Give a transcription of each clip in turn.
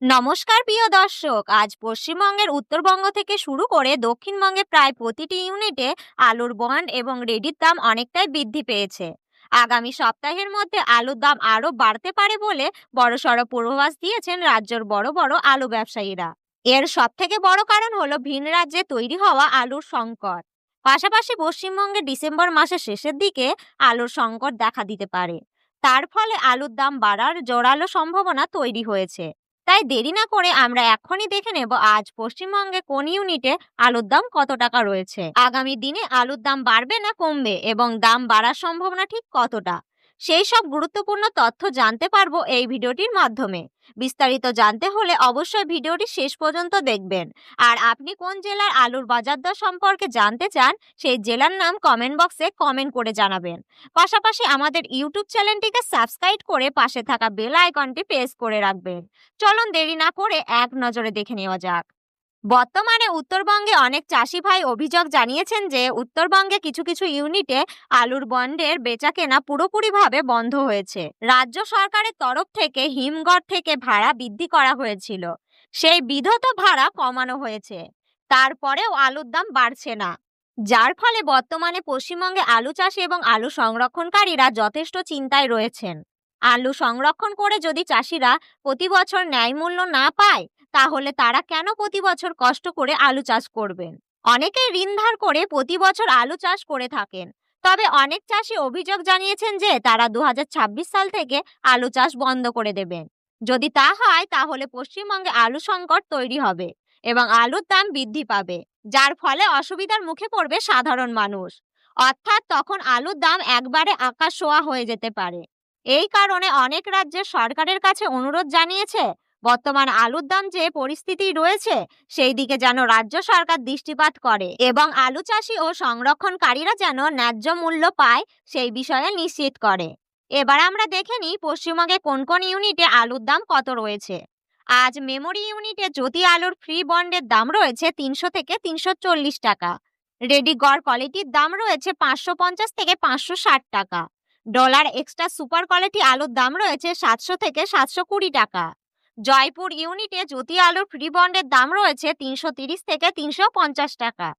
নমস্কার প্রিয় দর্শক, আজ পশ্চিমবঙ্গের উত্তরবঙ্গ থেকে শুরু করে দক্ষিণবঙ্গে প্রায় প্রতিটি ইউনিটে আলুর বন্ড এবং রেডির দাম অনেকটাই বৃদ্ধি পেয়েছে। আগামী সপ্তাহের মধ্যে আলুর দাম আরও বাড়তে পারে বলে বড়সড় পূর্বাভাস দিয়েছেন রাজ্যের বড় বড় আলু ব্যবসায়ীরা। এর সবথেকে বড় কারণ হলো ভিন রাজ্যে তৈরি হওয়া আলুর সংকট। পাশাপাশি পশ্চিমবঙ্গে ডিসেম্বর মাসের শেষের দিকে আলুর সংকট দেখা দিতে পারে। তার ফলে আলুর দাম বাড়ার জোরালো সম্ভাবনা তৈরি হয়েছে। তাই দেরি না করে আমরা এখনই দেখে নেব আজ পশ্চিমবঙ্গে কোন ইউনিটে আলুর দাম কত টাকা রয়েছে, আগামী দিনে আলুর দাম বাড়বে না কমবে এবং দাম বাড়ার সম্ভাবনা ঠিক কতটা। সেই সব গুরুত্বপূর্ণ তথ্য জানতে পারবো এই ভিডিওটির মাধ্যমে। বিস্তারিত জানতে হলে অবশ্যই ভিডিওটি শেষ পর্যন্ত দেখবেন। আর আপনি কোন জেলার আলুর বাজার দর সম্পর্কে জানতে চান সেই জেলার নাম কমেন্ট বক্সে কমেন্ট করে জানাবেন। পাশাপাশি আমাদের ইউটিউব চ্যানেলটিকে সাবস্ক্রাইব করে পাশে থাকা বেল আইকনটি প্রেস করে রাখবেন। চলুন দেরি না করে এক নজরে দেখে নেওয়া যাক। বর্তমানে উত্তরবঙ্গে অনেক চাষি ভাই অভিযোগ জানিয়েছেন যে উত্তরবঙ্গে কিছু কিছু ইউনিটে আলুর বন্ডের বেচাকেনা পুরোপুরিভাবে বন্ধ হয়েছে। রাজ্য সরকারের তরফ থেকে হিমঘর থেকে ভাড়া বৃদ্ধি করা হয়েছিল, সেই বিধত ভাড়া কমানো হয়েছে। তারপরেও আলুর দাম বাড়ছে না, যার ফলে বর্তমানে পশ্চিমবঙ্গে আলু চাষি এবং আলু সংরক্ষণকারীরা যথেষ্ট চিন্তায় রয়েছেন। আলু সংরক্ষণ করে যদি চাষিরা প্রতি বছর ন্যায় মূল্য না পায়, তাহলে তারা কেন প্রতি বছর কষ্ট করে আলু চাষ করবেন? অনেকেই ঋণ ধার করে প্রতি বছর আলু চাষ করে থাকেন। তবে অনেক চাষি অভিযোগ জানিয়েছেন যে তারা 2026 সাল থেকে আলু চাষ বন্ধ করে দেবেন। যদি তা হয় তাহলে পশ্চিমবঙ্গে আলু সংকট তৈরি হবে এবং আলুর দাম বৃদ্ধি পাবে, যার ফলে অসুবিধার মুখে পড়বে সাধারণ মানুষ। অর্থাৎ তখন আলুর দাম একবারে আকাশ ছোঁয়া হয়ে যেতে পারে। এই কারণে অনেক রাজ্যের সরকারের কাছে অনুরোধ জানিয়েছে বর্তমান আলুর দাম যে পরিস্থিতি রয়েছে সেই দিকে যেন রাজ্য সরকার দৃষ্টিপাত করে এবং আলু চাষি ও সংরক্ষণকারীরা যেন ন্যায্য মূল্য পায় সেই বিষয়ে নিশ্চিত করে। এবার আমরা দেখে নিই পশ্চিমবঙ্গে কোন কোন ইউনিটে আলুর দাম কত রয়েছে। আজ মেমোরি ইউনিটে জ্যোতি আলুর ফ্রি বন্ডের দাম রয়েছে 300 থেকে 340 টাকা। রেডি গড় কোয়ালিটির দাম রয়েছে 550 থেকে 560 টাকা। ডলার এক্সট্রা সুপার কোয়ালিটি আলুর দাম রয়েছে 700 থেকে 720 টাকা। জয়পুর ইউনিটে জ্যোতি আলুর ফ্রি বন্ডের দাম রয়েছে 330 থেকে 350 টাকা।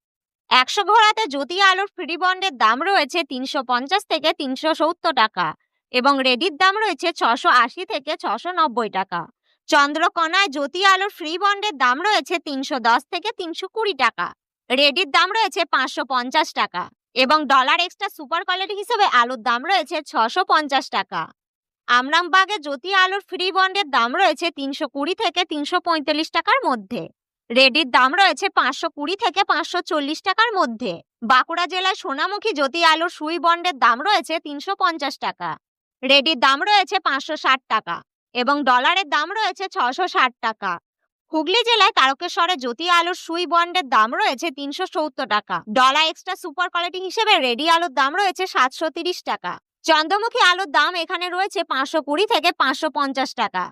100 ঘোড়াতে জ্যোতি আলুর ফ্রি বন্ডের দাম রয়েছে 350 থেকে 370 টাকা এবং রেডির দাম রয়েছে 680 থেকে 690 টাকা। চন্দ্রকোনায় জ্যোতি আলুর ফ্রি বন্ডের দাম রয়েছে 310 থেকে 320 টাকা। রেডির দাম রয়েছে 550 টাকা এবং ডলার এক্সট্রা সুপার কোয়ালিটি হিসেবে আলুর দাম রয়েছে 650 টাকা। আমরামবাগে জ্যোতি আলুর ফ্রি বন্ডের দাম রয়েছে 320 থেকে 345 টাকার মধ্যে। রেডির দাম রয়েছে 520 থেকে 540 টাকার মধ্যে। বাঁকুড়া জেলায় সোনামুখী জ্যোতি আলুর সুই বন্ডের দাম রয়েছে 350 টাকা। রেডির দাম রয়েছে 560 টাকা এবং ডলারের দাম রয়েছে 660 টাকা। হুগলি জেলায় তারকেশ্বরে জ্যোতি আলুর সুই বন্ডের দাম রয়েছে 370 টাকা। ডলার এক্সট্রা সুপার কোয়ালিটি হিসেবে রেডি আলুর দাম রয়েছে 730 টাকা। চন্দ্রমুখী আলুর দাম এখানে রয়েছে 520 থেকে 550 টাকা।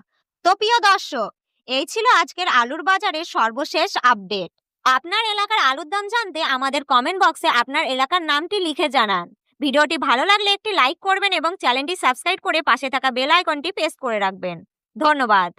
তো প্রিয় দর্শক, এই ছিল আজকের আলুর বাজারের সর্বশেষ আপডেট। আপনার এলাকার আলুর দাম জানতে আমাদের কমেন্ট বক্সে আপনার এলাকার নামটি লিখে জানান। ভিডিওটি ভালো লাগলে একটি লাইক করবেন এবং চ্যানেলটি সাবস্ক্রাইব করে পাশে থাকা বেল আইকনটি প্রেস করে রাখবেন। ধন্যবাদ।